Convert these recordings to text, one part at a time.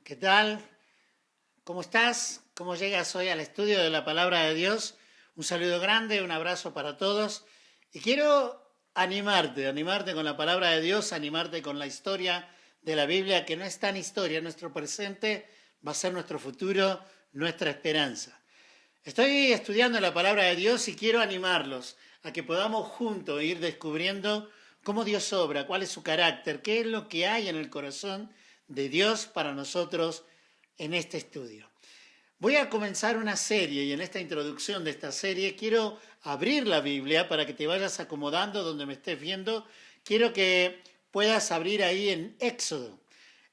¿Qué tal? ¿Cómo estás? ¿Cómo llegas hoy al estudio de la palabra de Dios? Un saludo grande, un abrazo para todos. Y quiero animarte con la palabra de Dios, animarte con la historia de la Biblia, que no es tan historia, nuestro presente va a ser nuestro futuro, nuestra esperanza. Estoy estudiando la palabra de Dios y quiero animarlos a que podamos juntos ir descubriendo cómo Dios obra, cuál es su carácter, qué es lo que hay en el corazón de Dios para nosotros en este estudio. Voy a comenzar una serie y en esta introducción de esta serie quiero abrir la Biblia para que te vayas acomodando donde me estés viendo. Quiero que puedas abrir ahí en Éxodo.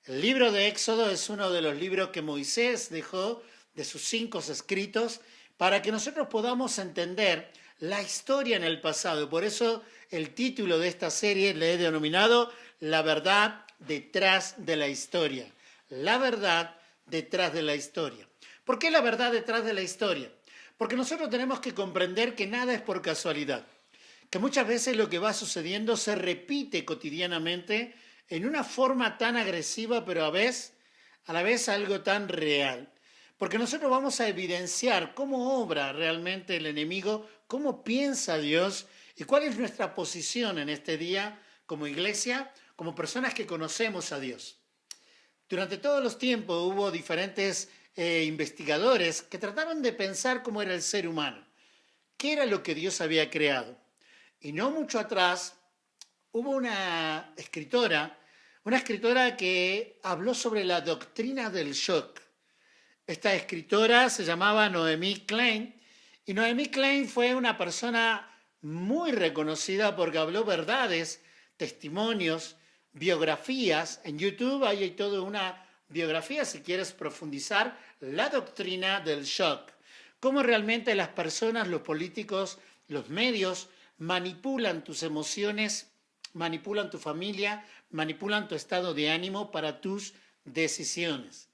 El libro de Éxodo es uno de los libros que Moisés dejó de sus 5 escritos para que nosotros podamos entender la historia en el pasado. Por eso el título de esta serie le he denominado La verdad detrás de la historia. La verdad detrás de la historia. ¿Por qué la verdad detrás de la historia? Porque nosotros tenemos que comprender que nada es por casualidad, que muchas veces lo que va sucediendo se repite cotidianamente en una forma tan agresiva, pero a la vez algo tan real. Porque nosotros vamos a evidenciar cómo obra realmente el enemigo, cómo piensa Dios y cuál es nuestra posición en este día como iglesia, como personas que conocemos a Dios. Durante todos los tiempos hubo diferentes investigadores que trataron de pensar cómo era el ser humano, qué era lo que Dios había creado. Y no mucho atrás hubo una escritora que habló sobre la doctrina del shock. Esta escritora se llamaba Naomi Klein y Naomi Klein fue una persona muy reconocida porque habló verdades, testimonios, biografías. En YouTube hay toda una biografía, si quieres profundizar, la doctrina del shock. Cómo realmente las personas, los políticos, los medios manipulan tus emociones, manipulan tu familia, manipulan tu estado de ánimo para tus decisiones.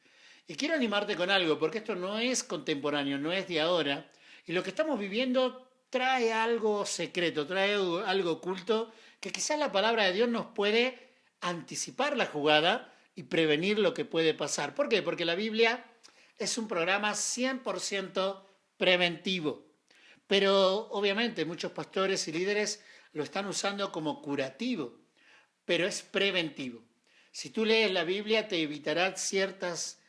Y quiero animarte con algo, porque esto no es contemporáneo, no es de ahora, y lo que estamos viviendo trae algo secreto, trae algo oculto, que quizás la palabra de Dios nos puede anticipar la jugada y prevenir lo que puede pasar. ¿Por qué? Porque la Biblia es un programa 100% preventivo, pero obviamente muchos pastores y líderes lo están usando como curativo, pero es preventivo. Si tú lees la Biblia te evitará ciertas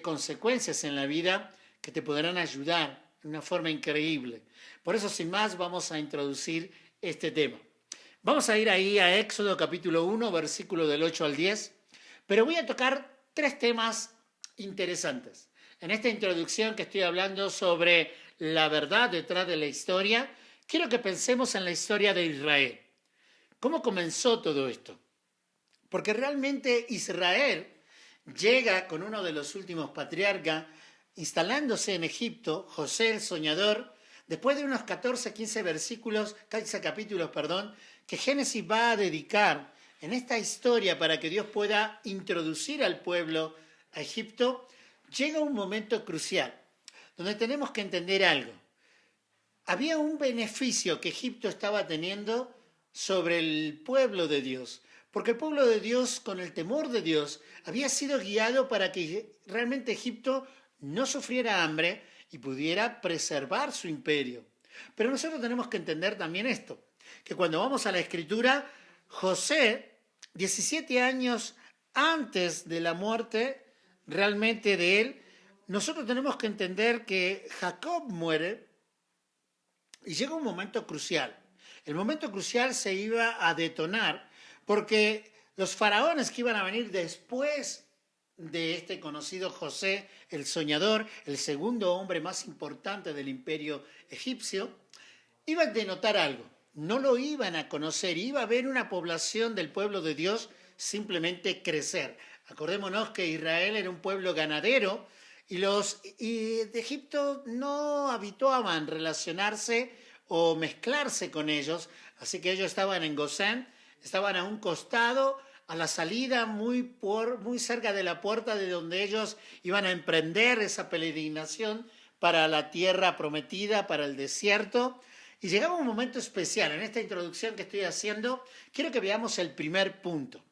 consecuencias en la vida que te podrán ayudar de una forma increíble. Por eso, sin más, vamos a introducir este tema. Vamos a ir ahí a Éxodo capítulo 1, versículo del 8 al 10, pero voy a tocar 3 temas interesantes. En esta introducción que estoy hablando sobre la verdad detrás de la historia, quiero que pensemos en la historia de Israel. ¿Cómo comenzó todo esto? Porque realmente Israel llega con uno de los últimos patriarcas, instalándose en Egipto, José el soñador, después de unos 14, 15 capítulos, que Génesis va a dedicar en esta historia para que Dios pueda introducir al pueblo a Egipto, llega un momento crucial, donde tenemos que entender algo. Había un beneficio que Egipto estaba teniendo sobre el pueblo de Dios, porque el pueblo de Dios, con el temor de Dios, había sido guiado para que realmente Egipto no sufriera hambre y pudiera preservar su imperio. Pero nosotros tenemos que entender también esto, que cuando vamos a la Escritura, José, 17 años antes de la muerte realmente de él, nosotros tenemos que entender que Jacob muere y llega un momento crucial. El momento crucial se iba a detonar porque los faraones que iban a venir después de este conocido José el soñador, el segundo hombre más importante del imperio egipcio, iban a denotar algo. No lo iban a conocer, iba a haber una población del pueblo de Dios simplemente crecer. Acordémonos que Israel era un pueblo ganadero y de Egipto no habituaban relacionarse o mezclarse con ellos, así que ellos estaban en Gosén, estaban a un costado, a la salida, muy cerca de la puerta de donde ellos iban a emprender esa peregrinación para la tierra prometida, para el desierto. Y llegaba un momento especial. En esta introducción que estoy haciendo, quiero que veamos el primer punto.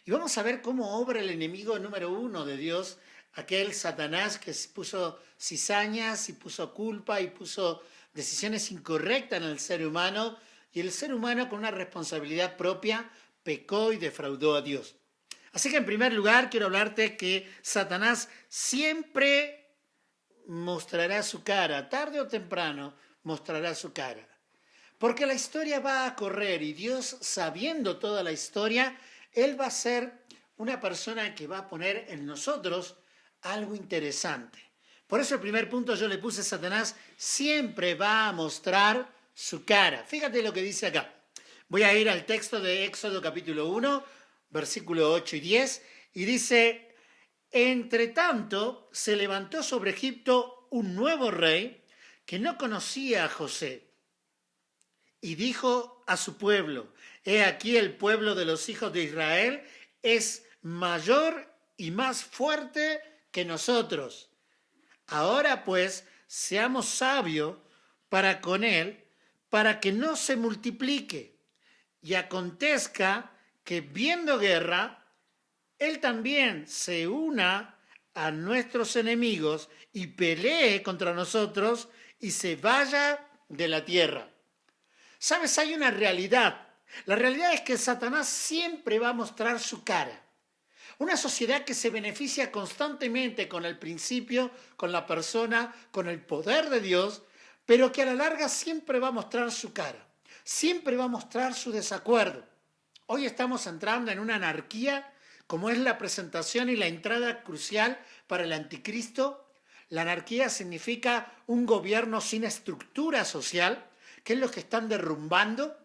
Y vamos a ver cómo obra el enemigo número 1 de Dios aquel Satanás que puso cizañas y puso culpa y puso decisiones incorrectas en el ser humano, y el ser humano con una responsabilidad propia pecó y defraudó a Dios. Así que en primer lugar quiero hablarte que Satanás siempre mostrará su cara, tarde o temprano mostrará su cara. Porque la historia va a correr y Dios, sabiendo toda la historia, Él va a ser una persona que va a poner en nosotros algo interesante. Por eso el primer punto yo le puse: Satanás siempre va a mostrar su cara. Fíjate lo que dice acá. Voy a ir al texto de Éxodo capítulo 1, versículo 8 y 10, y dice: entre tanto se levantó sobre Egipto un nuevo rey que no conocía a José, y dijo a su pueblo: he aquí el pueblo de los hijos de Israel es mayor y más fuerte que nosotros. Ahora pues, seamos sabios para con él, para que no se multiplique. Y acontezca que, viendo guerra, él también se una a nuestros enemigos y pelee contra nosotros y se vaya de la tierra. ¿Sabes? Hay una realidad. La realidad es que Satanás siempre va a mostrar su cara. Una sociedad que se beneficia constantemente con el principio, con la persona, con el poder de Dios, pero que a la larga siempre va a mostrar su cara, siempre va a mostrar su desacuerdo. Hoy estamos entrando en una anarquía, como es la presentación y la entrada crucial para el anticristo. La anarquía significa un gobierno sin estructura social, que es lo que están derrumbando.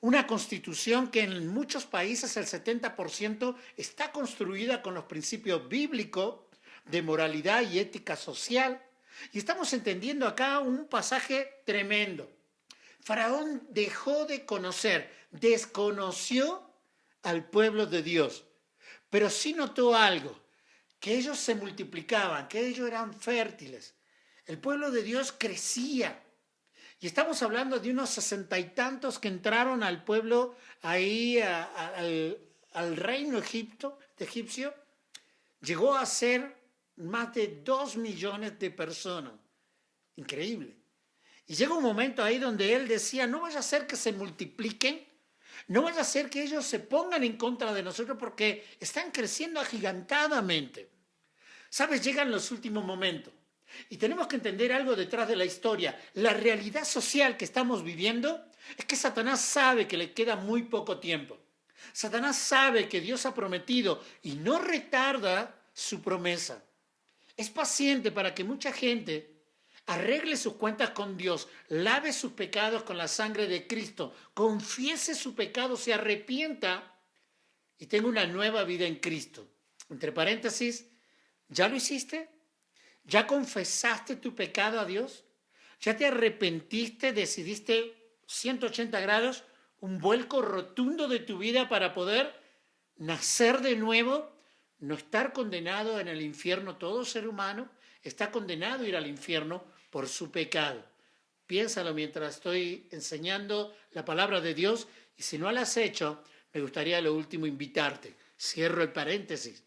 Una constitución que en muchos países el 70% está construida con los principios bíblicos de moralidad y ética social. Y estamos entendiendo acá un pasaje tremendo. Faraón dejó de conocer, desconoció al pueblo de Dios, pero sí notó algo, que ellos se multiplicaban, que ellos eran fértiles. El pueblo de Dios crecía. Y estamos hablando de unos 60 y tantos que entraron al pueblo ahí, al reino egipcio. Llegó a ser más de 2 millones de personas. Increíble. Y llega un momento ahí donde él decía: no vaya a ser que se multipliquen, no vaya a ser que ellos se pongan en contra de nosotros, porque están creciendo agigantadamente. ¿Sabes? Llegan los últimos momentos. Y tenemos que entender algo detrás de la historia. La realidad social que estamos viviendo es que Satanás sabe que le queda muy poco tiempo. Satanás sabe que Dios ha prometido y no retarda su promesa. Es paciente para que mucha gente arregle sus cuentas con Dios, lave sus pecados con la sangre de Cristo, confiese su pecado, se arrepienta y tenga una nueva vida en Cristo. Entre paréntesis, ¿ya lo hiciste? ¿Ya confesaste tu pecado a Dios? ¿Ya te arrepentiste, decidiste 180 grados, un vuelco rotundo de tu vida para poder nacer de nuevo? No estar condenado en el infierno. Todo ser humano está condenado a ir al infierno por su pecado. Piénsalo mientras estoy enseñando la palabra de Dios, y si no lo has hecho, me gustaría lo último invitarte. Cierro el paréntesis.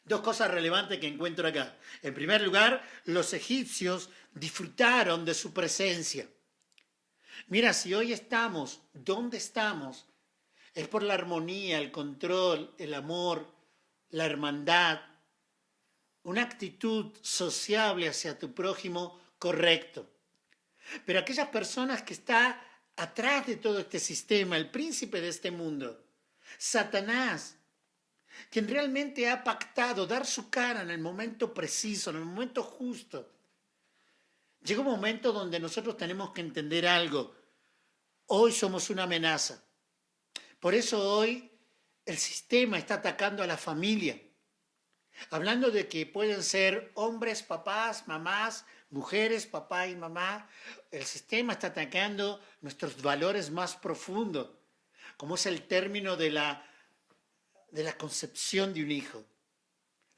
Dos cosas relevantes que encuentro acá. En primer lugar, los egipcios disfrutaron de su presencia. Mira, si hoy estamos donde estamos, es por la armonía, el control, el amor, la hermandad, una actitud sociable hacia tu prójimo correcto. Pero aquellas personas que están atrás de todo este sistema, el príncipe de este mundo, Satanás, quien realmente ha pactado dar su cara en el momento preciso, en el momento justo. Llega un momento donde nosotros tenemos que entender algo. Hoy somos una amenaza. Por eso hoy el sistema está atacando a la familia. Hablando de que pueden ser hombres, papás, mamás, mujeres, papá y mamá. El sistema está atacando nuestros valores más profundos, como es el término de la concepción de un hijo,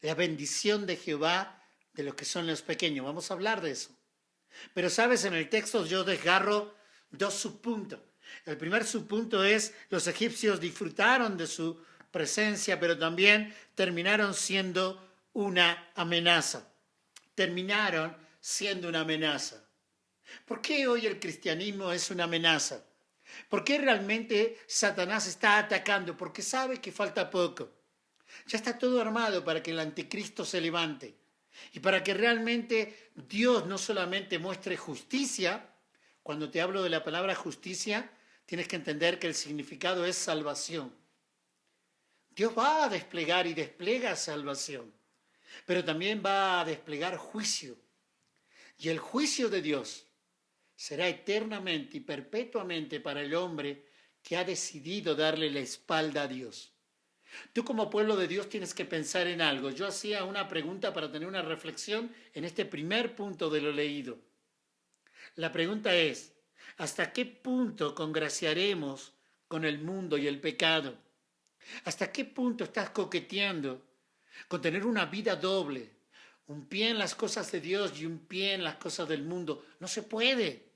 la bendición de Jehová de los que son los pequeños. Vamos a hablar de eso. Pero sabes, en el texto yo desgarro dos subpuntos. El primer subpunto es: los egipcios disfrutaron de su presencia, pero también terminaron siendo una amenaza. Terminaron siendo una amenaza. ¿Por qué hoy el cristianismo es una amenaza? ¿Por qué realmente Satanás está atacando? Porque sabe que falta poco. Ya está todo armado para que el anticristo se levante y para que realmente Dios no solamente muestre justicia. Cuando te hablo de la palabra justicia, tienes que entender que el significado es salvación. Dios va a desplegar y despliega salvación, pero también va a desplegar juicio. Y el juicio de Dios será eternamente y perpetuamente para el hombre que ha decidido darle la espalda a Dios. Tú como pueblo de Dios tienes que pensar en algo. Yo hacía una pregunta para tener una reflexión en este primer punto de lo leído. La pregunta es, ¿hasta qué punto congraciaremos con el mundo y el pecado? ¿Hasta qué punto estás coqueteando con tener una vida doble? Un pie en las cosas de Dios y un pie en las cosas del mundo. No se puede.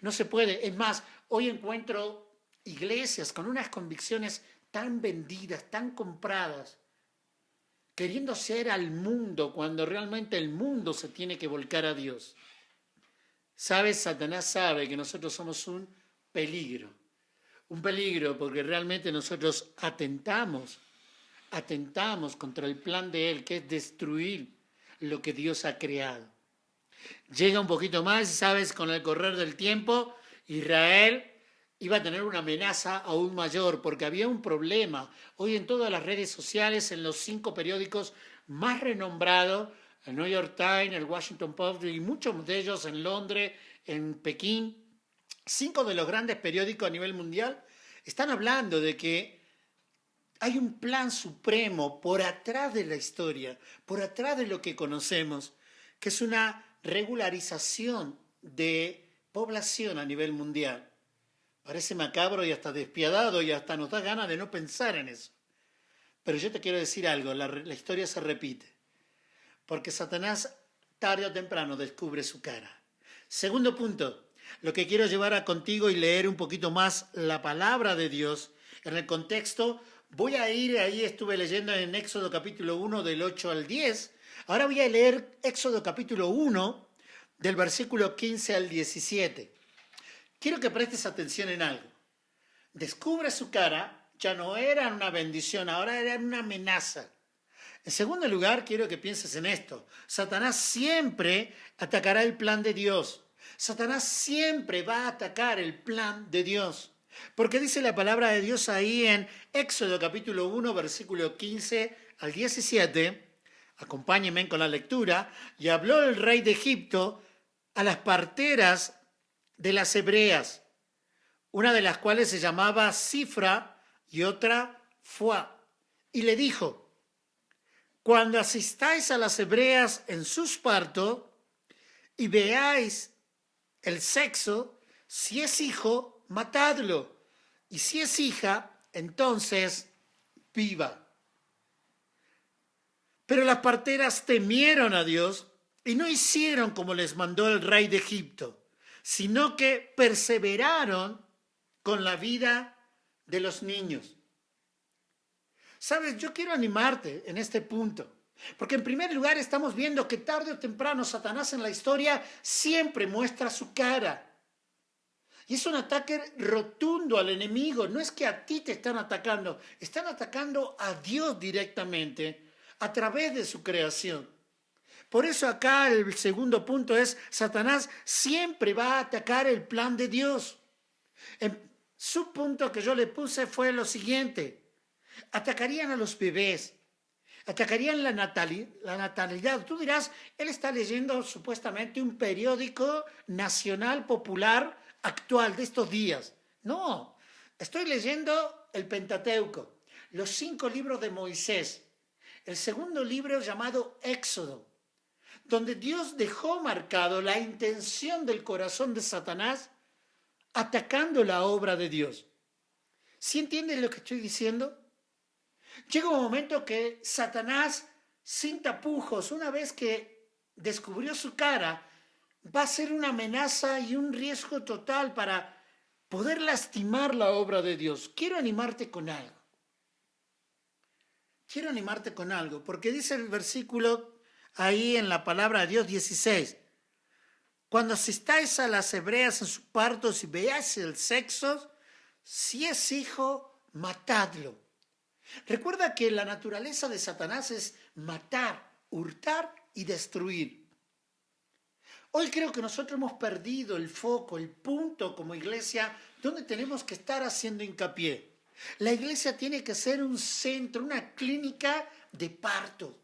No se puede. Es más, hoy encuentro iglesias con unas convicciones tan vendidas, tan compradas, queriendo ser al mundo cuando realmente el mundo se tiene que volcar a Dios. ¿Sabes? Satanás sabe que nosotros somos un peligro porque realmente nosotros atentamos contra el plan de él, que es destruir lo que Dios ha creado. Llega un poquito más, sabes, con el correr del tiempo, Israel iba a tener una amenaza aún mayor, porque había un problema. Hoy en todas las redes sociales, en los 5 periódicos más renombrados, el New York Times, el Washington Post y muchos de ellos en Londres, en Pekín, 5 de los grandes periódicos a nivel mundial, están hablando de que hay un plan supremo por atrás de la historia, por atrás de lo que conocemos, que es una regularización de población a nivel mundial. Parece macabro y hasta despiadado y hasta nos da ganas de no pensar en eso. Pero yo te quiero decir algo, la historia se repite, porque Satanás tarde o temprano descubre su cara. Segundo punto, lo que quiero llevar a contigo y leer un poquito más la palabra de Dios en el contexto. Voy a ir, ahí estuve leyendo en Éxodo capítulo 1 del 8 al 10. Ahora voy a leer Éxodo capítulo 1 del versículo 15 al 17. Quiero que prestes atención en algo. Descubre su cara, ya no era una bendición, ahora era una amenaza. En segundo lugar, quiero que pienses en esto. Satanás siempre atacará el plan de Dios. Satanás siempre va a atacar el plan de Dios. Porque dice la palabra de Dios ahí en Éxodo capítulo 1, versículo 15 al 17. Acompáñenme con la lectura. Y habló el rey de Egipto a las parteras de las hebreas, una de las cuales se llamaba Cifra y otra Fuá. Y le dijo, cuando asistáis a las hebreas en sus partos y veáis el sexo, si es hijo, matadlo, y si es hija, entonces viva. Pero las parteras temieron a Dios y no hicieron como les mandó el rey de Egipto, sino que perseveraron con la vida de los niños. Sabes, yo quiero animarte en este punto, porque en primer lugar estamos viendo que tarde o temprano Satanás en la historia siempre muestra su cara. Y es un ataque rotundo al enemigo. No es que a ti te están atacando a Dios directamente a través de su creación. Por eso acá el segundo punto es, Satanás siempre va a atacar el plan de Dios. En su punto que yo le puse fue lo siguiente: atacarían a los bebés, atacarían la natalidad. Tú dirás, él está leyendo supuestamente un periódico nacional popular actual de estos días. No, estoy leyendo el Pentateuco, los 5 libros de Moisés, el segundo libro llamado Éxodo, donde Dios dejó marcado la intención del corazón de Satanás atacando la obra de Dios. ¿Sí entiendes lo que estoy diciendo? Llega un momento que Satanás, sin tapujos, una vez que descubrió su cara, va a ser una amenaza y un riesgo total para poder lastimar la obra de Dios. Quiero animarte con algo. quiero animarte con algo, porque dice el versículo ahí en la palabra de Dios 16, cuando asistáis a las hebreas en su parto, si veáis el sexo, si es hijo, matadlo. Recuerda que la naturaleza de Satanás es matar, hurtar y destruir. Hoy creo que nosotros hemos perdido el foco, el punto como iglesia donde tenemos que estar haciendo hincapié. La iglesia tiene que ser un centro, una clínica de parto.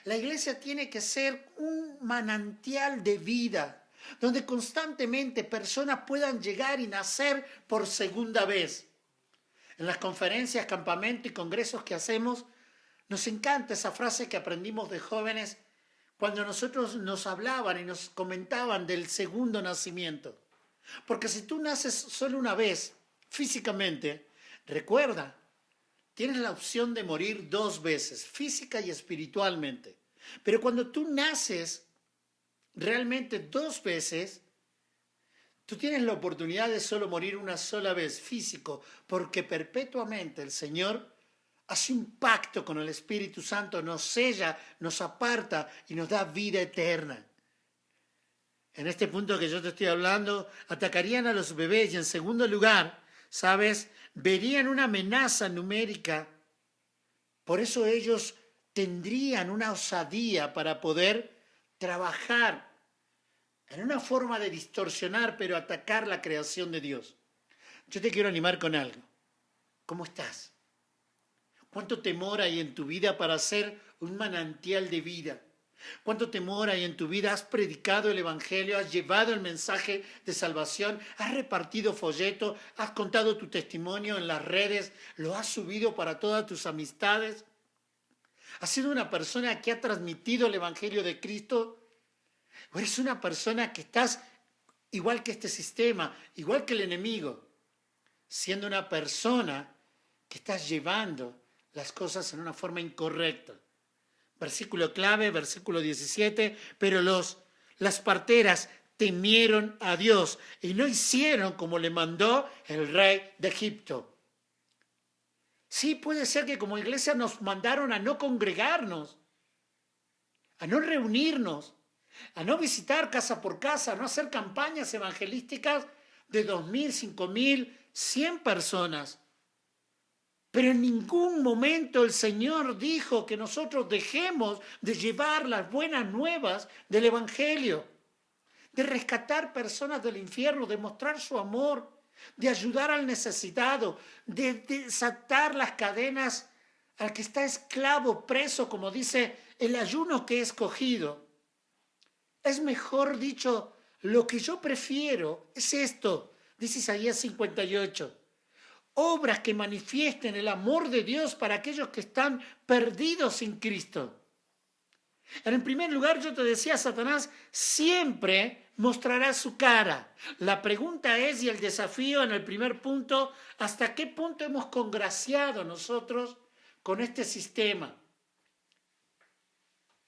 La iglesia tiene que ser un manantial de vida, donde constantemente personas puedan llegar y nacer por segunda vez. En las conferencias, campamentos y congresos que hacemos, nos encanta esa frase que aprendimos de jóvenes cuando nosotros nos hablaban y nos comentaban del segundo nacimiento. Porque si tú naces solo una vez, físicamente, recuerda, tienes la opción de morir 2 veces, física y espiritualmente. Pero cuando tú naces realmente 2 veces, tú tienes la oportunidad de solo morir una sola vez, físico, porque perpetuamente el Señor hace un pacto con el Espíritu Santo, nos sella, nos aparta y nos da vida eterna. En este punto que yo te estoy hablando, atacarían a los bebés y en segundo lugar, ¿sabes? Verían una amenaza numérica. Por eso ellos tendrían una osadía para poder trabajar en una forma de distorsionar, pero atacar la creación de Dios. Yo te quiero animar con algo. ¿Cómo estás? ¿Cuánto temor hay en tu vida para ser un manantial de vida? ¿Cuánto temor hay en tu vida? ¿Has predicado el Evangelio? ¿Has llevado el mensaje de salvación? ¿Has repartido folletos? ¿Has contado tu testimonio en las redes? ¿Lo has subido para todas tus amistades? ¿Has sido una persona que ha transmitido el Evangelio de Cristo? ¿O eres una persona que estás igual que este sistema, igual que el enemigo, siendo una persona que estás llevando las cosas en una forma incorrecta? Versículo clave, versículo 17, pero las parteras temieron a Dios y no hicieron como le mandó el rey de Egipto. Sí, puede ser que como iglesia nos mandaron a no congregarnos, a no reunirnos, a no visitar casa por casa, a no hacer campañas evangelísticas de 2.000, 5.000, 100 personas. Pero en ningún momento el Señor dijo que nosotros dejemos de llevar las buenas nuevas del Evangelio, de rescatar personas del infierno, de mostrar su amor, de ayudar al necesitado, de desatar las cadenas al que está esclavo, preso, como dice el ayuno que he escogido. Es mejor dicho, lo que yo prefiero es esto, dice Isaías 58. Obras que manifiesten el amor de Dios para aquellos que están perdidos sin Cristo. En primer lugar, yo te decía, Satanás siempre mostrará su cara. La pregunta es, y el desafío en el primer punto, ¿hasta qué punto hemos congraciado nosotros con este sistema?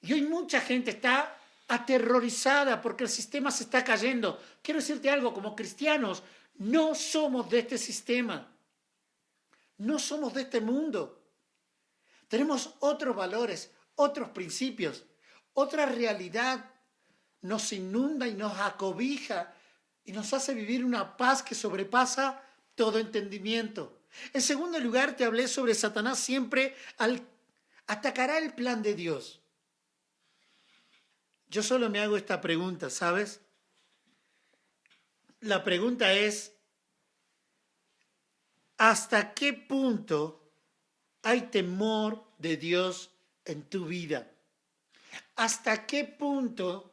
Y hoy mucha gente está aterrorizada porque el sistema se está cayendo. Quiero decirte algo, como cristianos, no somos de este sistema. No somos de este mundo. Tenemos otros valores, otros principios, otra realidad. Nos inunda y nos acobija y nos hace vivir una paz que sobrepasa todo entendimiento. En segundo lugar, te hablé sobre Satanás siempre atacará el plan de Dios. Yo solo me hago esta pregunta, ¿sabes? La pregunta es, ¿hasta qué punto hay temor de Dios en tu vida? ¿Hasta qué punto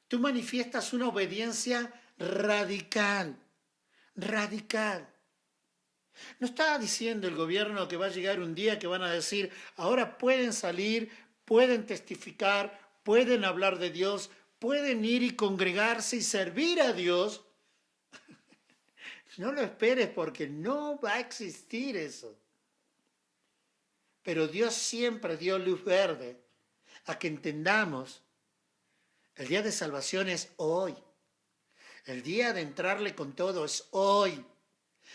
tú manifiestas una obediencia radical? Radical. No estaba diciendo el gobierno que va a llegar un día que van a decir, ahora pueden salir, pueden testificar, pueden hablar de Dios, pueden ir y congregarse y servir a Dios. No lo esperes porque no va a existir eso. Pero Dios siempre dio luz verde a que entendamos, el día de salvación es hoy. El día de entrarle con todo es hoy.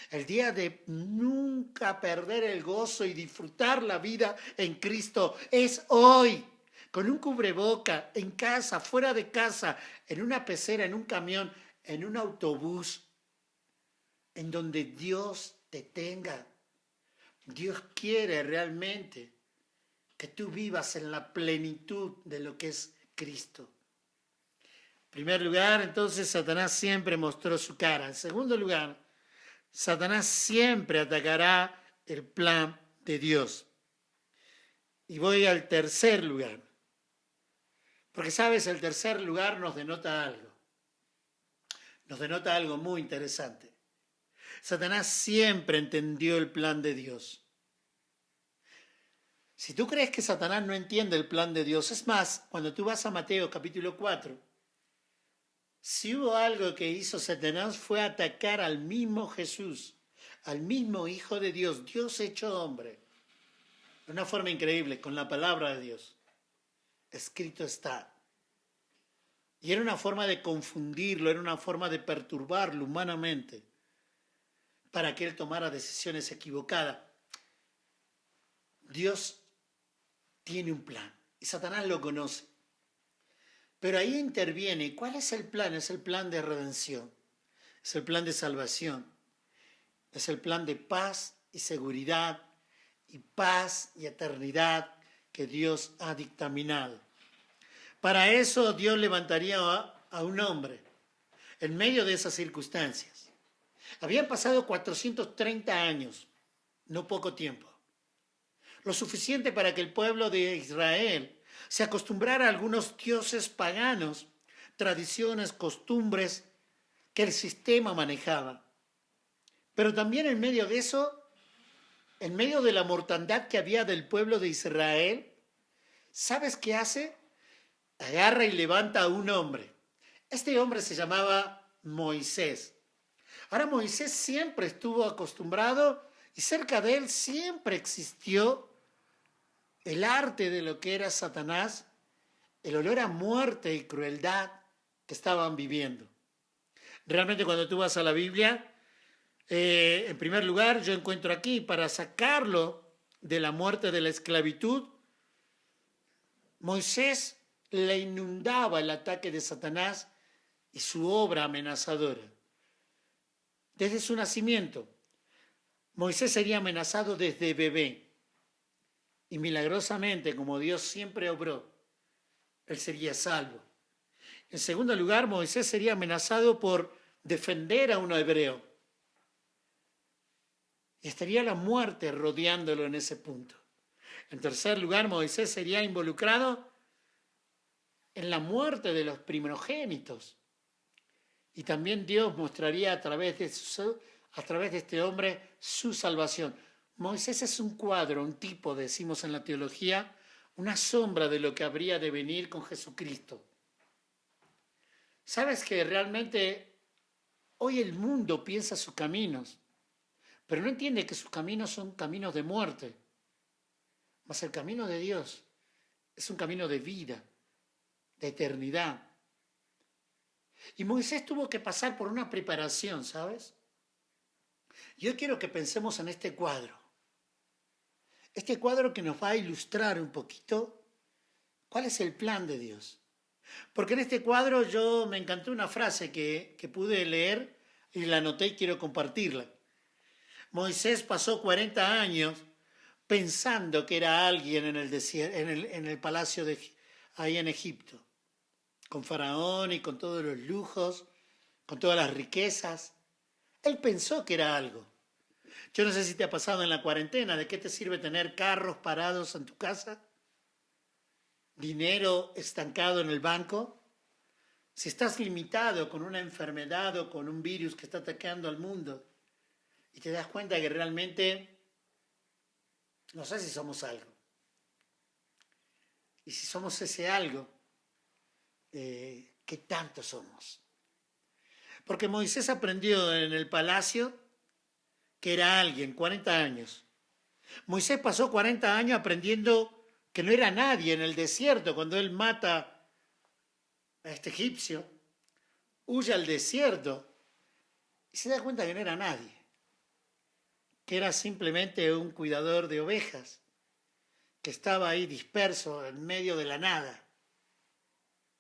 El día de nunca perder el gozo y disfrutar la vida en Cristo es hoy. Con un cubreboca, en casa, fuera de casa, en una pecera, en un camión, en un autobús, en donde Dios te tenga. Dios quiere realmente que tú vivas en la plenitud de lo que es Cristo. En primer lugar, entonces, Satanás siempre mostró su cara. En segundo lugar, Satanás siempre atacará el plan de Dios. Y voy al tercer lugar. Porque, sabes, el tercer lugar nos denota algo. Nos denota algo muy interesante. Satanás siempre entendió el plan de Dios. Si tú crees que Satanás no entiende el plan de Dios, es más, cuando tú vas a Mateo capítulo 4, si hubo algo que hizo Satanás fue atacar al mismo Jesús, al mismo Hijo de Dios, Dios hecho hombre, de una forma increíble, con la palabra de Dios. Escrito está. Y era una forma de confundirlo, era una forma de perturbarlo humanamente, para que él tomara decisiones equivocadas. Dios tiene un plan y Satanás lo conoce. Pero ahí interviene. ¿Cuál es el plan? Es el plan de redención, es el plan de salvación, es el plan de paz y seguridad y paz y eternidad que Dios ha dictaminado. Para eso Dios levantaría a un hombre en medio de esas circunstancias. Habían pasado 430 años, no poco tiempo. Lo suficiente para que el pueblo de Israel se acostumbrara a algunos dioses paganos, tradiciones, costumbres que el sistema manejaba. Pero también en medio de eso, en medio de la mortandad que había del pueblo de Israel, ¿sabes qué hace? Agarra y levanta a un hombre. Este hombre se llamaba Moisés. Ahora Moisés siempre estuvo acostumbrado y cerca de él siempre existió el arte de lo que era Satanás, el olor a muerte y crueldad que estaban viviendo. Realmente cuando tú vas a la Biblia, en primer lugar yo encuentro aquí, para sacarlo de la muerte de la esclavitud, Moisés le inundaba el ataque de Satanás y su obra amenazadora. Desde su nacimiento, Moisés sería amenazado desde bebé. Y milagrosamente, como Dios siempre obró, él sería salvo. En segundo lugar, Moisés sería amenazado por defender a un hebreo. Y estaría la muerte rodeándolo en ese punto. En tercer lugar, Moisés sería involucrado en la muerte de los primogénitos. Y también Dios mostraría a través de este hombre su salvación. Moisés es un cuadro, un tipo, decimos en la teología, una sombra de lo que habría de venir con Jesucristo. ¿Sabes que realmente hoy el mundo piensa sus caminos, pero no entiende que sus caminos son caminos de muerte? Mas el camino de Dios es un camino de vida, de eternidad. Y Moisés tuvo que pasar por una preparación, ¿sabes? Yo quiero que pensemos en este cuadro. Este cuadro que nos va a ilustrar un poquito cuál es el plan de Dios. Porque en este cuadro me encantó una frase que pude leer y la anoté y quiero compartirla. Moisés pasó 40 años pensando que era alguien en el desierto, en el palacio ahí en Egipto, con Faraón y con todos los lujos, con todas las riquezas. Él pensó que era algo. Yo no sé si te ha pasado en la cuarentena, ¿de qué te sirve tener carros parados en tu casa? ¿Dinero estancado en el banco? Si estás limitado con una enfermedad o con un virus que está atacando al mundo y te das cuenta que realmente no sé si somos algo. Y si somos ese algo, ¿qué tanto somos? Porque Moisés aprendió en el palacio que era alguien, 40 años. Moisés pasó 40 años aprendiendo que no era nadie en el desierto. Cuando él mata a este egipcio, huye al desierto y se da cuenta que no era nadie. que era simplemente un cuidador de ovejas, que estaba ahí disperso en medio de la nada.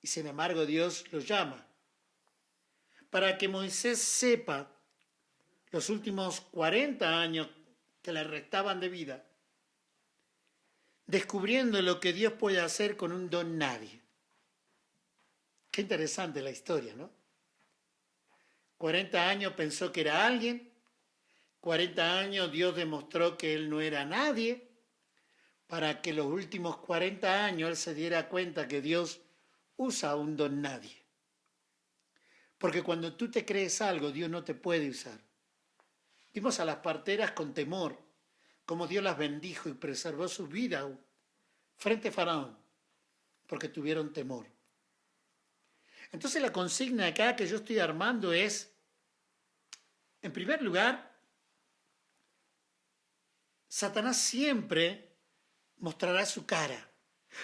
Y sin embargo Dios lo llama para que Moisés sepa los últimos 40 años que le restaban de vida, descubriendo lo que Dios puede hacer con un don nadie. Qué interesante la historia, ¿no? 40 años pensó que era alguien, 40 años Dios demostró que él no era nadie, para que los últimos 40 años él se diera cuenta que Dios usa a un don nadie. Porque cuando tú te crees algo, Dios no te puede usar. Vimos a las parteras con temor, cómo Dios las bendijo y preservó su vida frente a Faraón, porque tuvieron temor. Entonces la consigna acá que yo estoy armando es, en primer lugar, Satanás siempre mostrará su cara.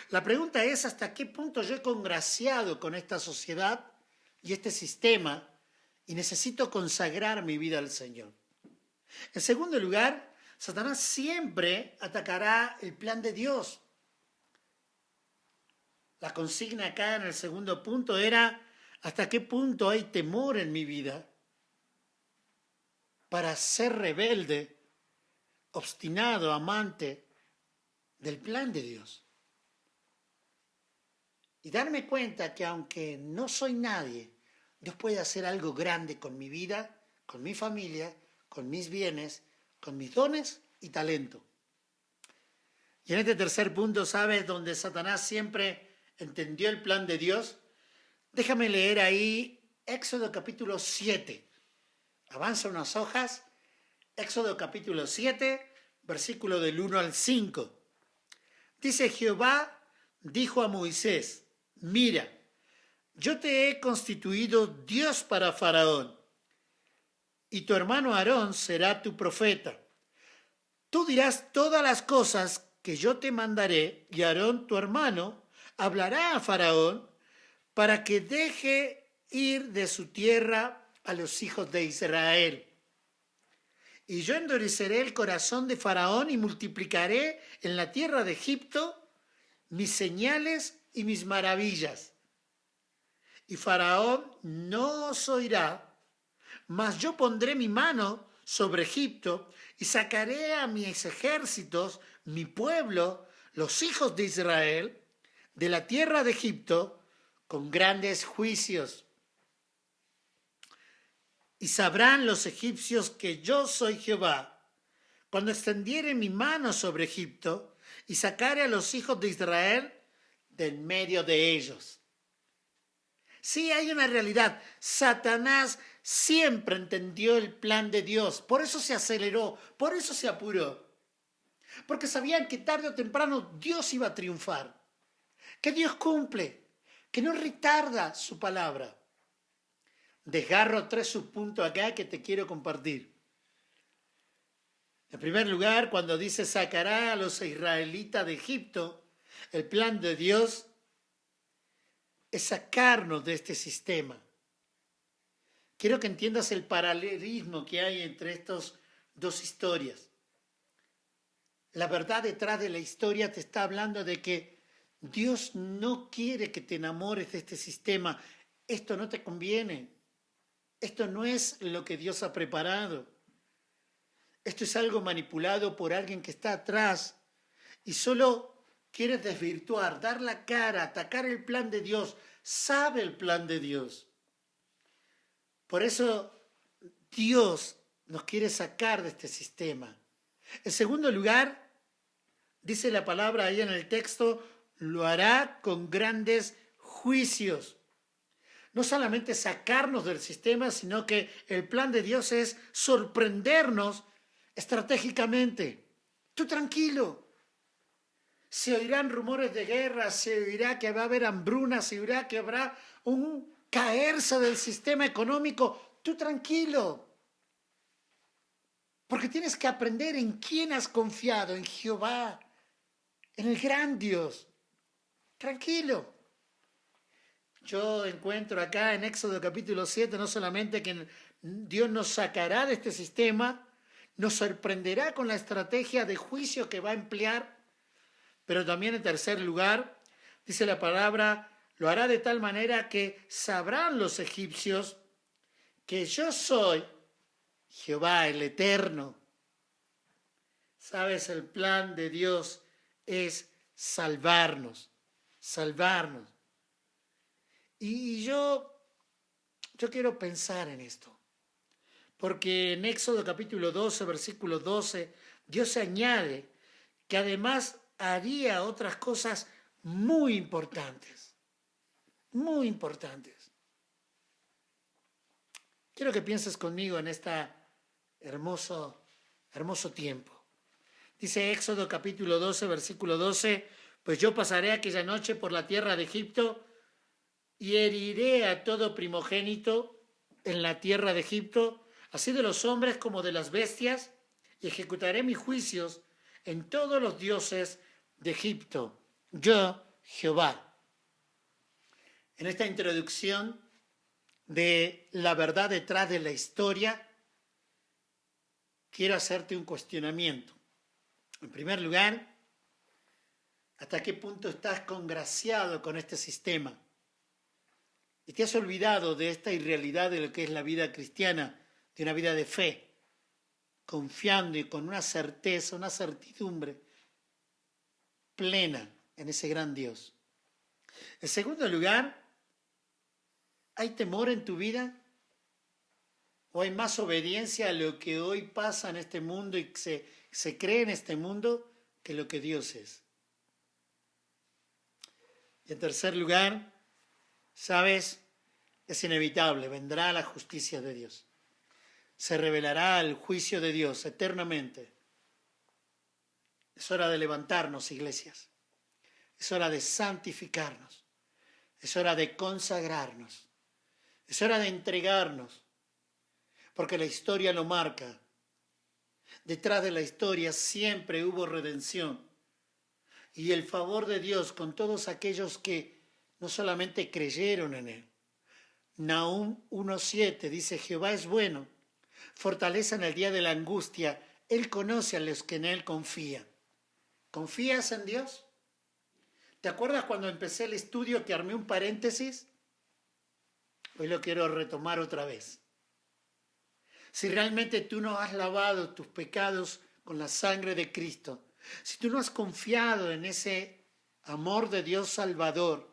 La pregunta es hasta qué punto yo he congraciado con esta sociedad y este sistema y necesito consagrar mi vida al Señor. En segundo lugar, Satanás siempre atacará el plan de Dios. La consigna acá en el segundo punto era hasta qué punto hay temor en mi vida para ser rebelde, obstinado, amante del plan de Dios. Y darme cuenta que aunque no soy nadie, Dios puede hacer algo grande con mi vida, con mi familia, con mis bienes, con mis dones y talento. Y en este tercer punto, ¿sabes? Donde Satanás siempre entendió el plan de Dios. Déjame leer ahí Éxodo capítulo 7. Avanza unas hojas. Éxodo capítulo 7, versículo del 1 al 5. Dice: Jehová dijo a Moisés: mira, yo te he constituido Dios para Faraón, y tu hermano Aarón será tu profeta. Tú dirás todas las cosas que yo te mandaré, y Aarón, tu hermano, hablará a Faraón para que deje ir de su tierra a los hijos de Israel. Y yo endureceré el corazón de Faraón y multiplicaré en la tierra de Egipto mis señales y mis maravillas. Y Faraón no os oirá, mas yo pondré mi mano sobre Egipto y sacaré a mis ejércitos, mi pueblo, los hijos de Israel, de la tierra de Egipto con grandes juicios. Y sabrán los egipcios que yo soy Jehová, cuando extendiere mi mano sobre Egipto y sacare a los hijos de Israel de en medio de ellos. Sí, hay una realidad. Satanás siempre entendió el plan de Dios. Por eso se aceleró, por eso se apuró. Porque sabían que tarde o temprano Dios iba a triunfar. Que Dios cumple, que no retarda su palabra. Desgarro 3 subpuntos acá que te quiero compartir. En primer lugar, cuando dice sacará a los israelitas de Egipto, el plan de Dios es sacarnos de este sistema. Quiero que entiendas el paralelismo que hay entre estas dos historias. La verdad detrás de la historia te está hablando de que Dios no quiere que te enamores de este sistema. Esto no te conviene. Esto no es lo que Dios ha preparado. Esto es algo manipulado por alguien que está atrás y solo quiere desvirtuar, dar la cara, atacar el plan de Dios. Sabe el plan de Dios. Por eso Dios nos quiere sacar de este sistema. En segundo lugar, dice la palabra ahí en el texto, lo hará con grandes juicios. No solamente sacarnos del sistema, sino que el plan de Dios es sorprendernos estratégicamente. Tú tranquilo. Se oirán rumores de guerra, se oirá que va a haber hambruna, se oirá que habrá un caerse del sistema económico. Tú tranquilo. Porque tienes que aprender en quién has confiado, en Jehová, en el gran Dios. Tranquilo. Yo encuentro acá en Éxodo capítulo 7 no solamente que Dios nos sacará de este sistema, Nos sorprenderá con la estrategia de juicio que va a emplear, pero también en tercer lugar, dice la palabra, lo hará de tal manera que sabrán los egipcios que yo soy Jehová el Eterno. Sabes, el plan de Dios es salvarnos, salvarnos. Y yo quiero pensar en esto, porque en Éxodo capítulo 12, versículo 12, Dios añade que además haría otras cosas muy importantes, muy importantes. Quiero que pienses conmigo en este hermoso tiempo. Dice Éxodo capítulo 12, versículo 12, pues yo pasaré aquella noche por la tierra de Egipto y heriré a todo primogénito en la tierra de Egipto, así de los hombres como de las bestias, y ejecutaré mis juicios en todos los dioses de Egipto. Yo, Jehová. En esta introducción de la verdad detrás de la historia, quiero hacerte un cuestionamiento. En primer lugar, ¿hasta qué punto estás congraciado con este sistema? Y te has olvidado de esta irrealidad de lo que es la vida cristiana, de una vida de fe, confiando y con una certeza, una certidumbre plena en ese gran Dios. En segundo lugar, ¿hay temor en tu vida? ¿O hay más obediencia a lo que hoy pasa en este mundo y se cree en este mundo que lo que Dios es? Y en tercer lugar, ¿sabes? Es inevitable, vendrá la justicia de Dios. Se revelará el juicio de Dios eternamente. Es hora de levantarnos, iglesias. Es hora de santificarnos. Es hora de consagrarnos. Es hora de entregarnos. Porque la historia lo marca. Detrás de la historia siempre hubo redención. Y el favor de Dios con todos aquellos que no solamente creyeron en Él. Nahum 1:7 dice, Jehová es bueno, fortaleza en el día de la angustia, Él conoce a los que en Él confían. ¿Confías en Dios? ¿Te acuerdas cuando empecé el estudio que armé un paréntesis? Hoy lo quiero retomar otra vez. Si realmente tú no has lavado tus pecados con la sangre de Cristo, si tú no has confiado en ese amor de Dios Salvador,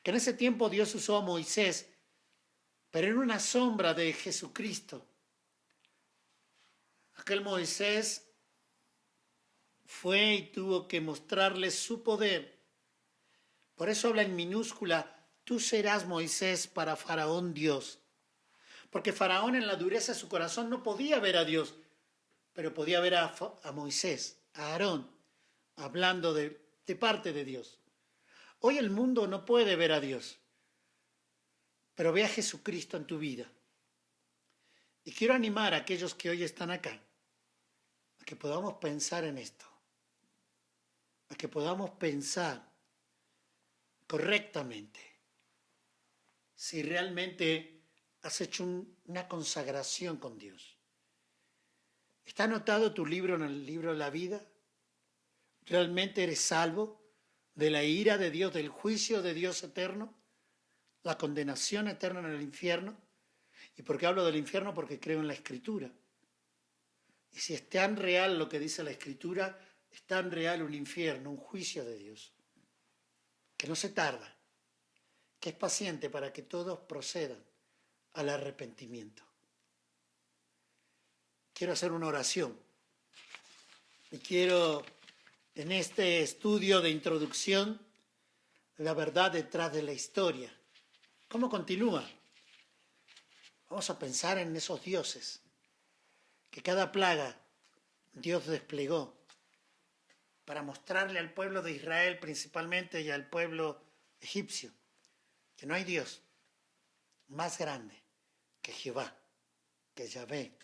que en ese tiempo Dios usó a Moisés, pero en una sombra de Jesucristo. Aquel Moisés fue y tuvo que mostrarle su poder. Por eso habla en minúscula, tú serás Moisés para Faraón Dios. Porque Faraón en la dureza de su corazón no podía ver a Dios, pero podía ver a Moisés, a Aarón, hablando de parte de Dios. Hoy el mundo no puede ver a Dios, pero ve a Jesucristo en tu vida. Y quiero animar a aquellos que hoy están acá, a que podamos pensar en esto, a que podamos pensar correctamente si realmente has hecho una consagración con Dios. ¿Está anotado tu libro en el libro de la vida? ¿Realmente eres salvo de la ira de Dios, del juicio de Dios eterno? ¿La condenación eterna en el infierno? ¿Y por qué hablo del infierno? Porque creo en la Escritura. Y si es tan real lo que dice la Escritura, es tan real un infierno, un juicio de Dios, que no se tarda, que es paciente para que todos procedan al arrepentimiento. Quiero hacer una oración y quiero, en este estudio de introducción, la verdad detrás de la historia. ¿Cómo continúa? Vamos a pensar en esos dioses, que cada plaga Dios desplegó para mostrarle al pueblo de Israel principalmente y al pueblo egipcio, que no hay Dios más grande que Jehová, que Yahvé,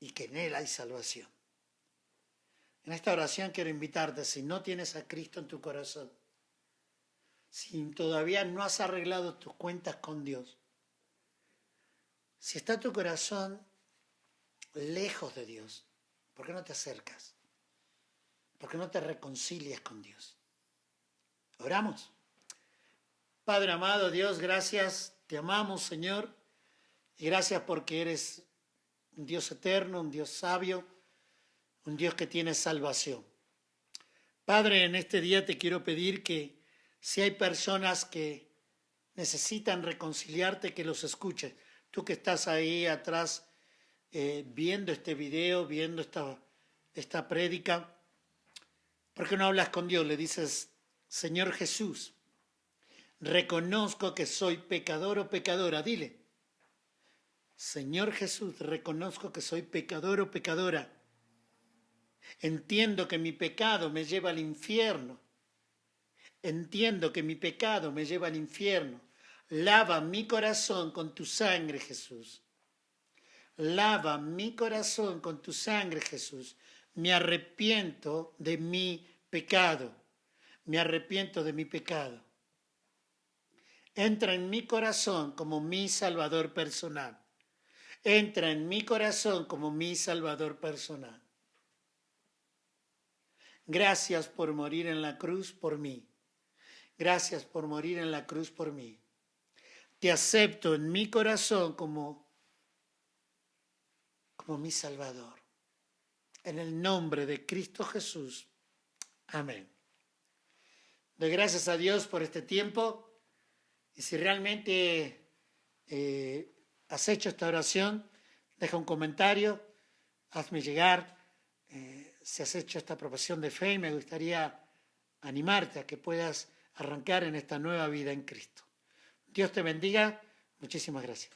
y que en Él hay salvación. En esta oración quiero invitarte, si no tienes a Cristo en tu corazón, si todavía no has arreglado tus cuentas con Dios, si está tu corazón lejos de Dios, ¿por qué no te acercas? ¿Por qué no te reconcilias con Dios? Oramos. Padre amado, Dios, gracias, te amamos, Señor, y gracias porque eres un Dios eterno, un Dios sabio, un Dios que tiene salvación. Padre, en este día te quiero pedir que si hay personas que necesitan reconciliarte, que los escuches. Tú que estás ahí atrás viendo este video, viendo esta prédica, ¿por qué no hablas con Dios? Le dices, Señor Jesús, reconozco que soy pecador o pecadora. Dile, Señor Jesús, reconozco que soy pecador o pecadora. Entiendo que mi pecado me lleva al infierno. Entiendo que mi pecado me lleva al infierno. Lava mi corazón con tu sangre, Jesús. Lava mi corazón con tu sangre, Jesús. Me arrepiento de mi pecado. Me arrepiento de mi pecado. Entra en mi corazón como mi Salvador personal. Entra en mi corazón como mi Salvador personal. Gracias por morir en la cruz por mí. Gracias por morir en la cruz por mí. Te acepto en mi corazón como mi Salvador. En el nombre de Cristo Jesús. Amén. Doy gracias a Dios por este tiempo. Y si realmente has hecho esta oración, deja un comentario, hazme llegar. Si has hecho esta profesión de fe, me gustaría animarte a que puedas arrancar en esta nueva vida en Cristo. Dios te bendiga. Muchísimas gracias.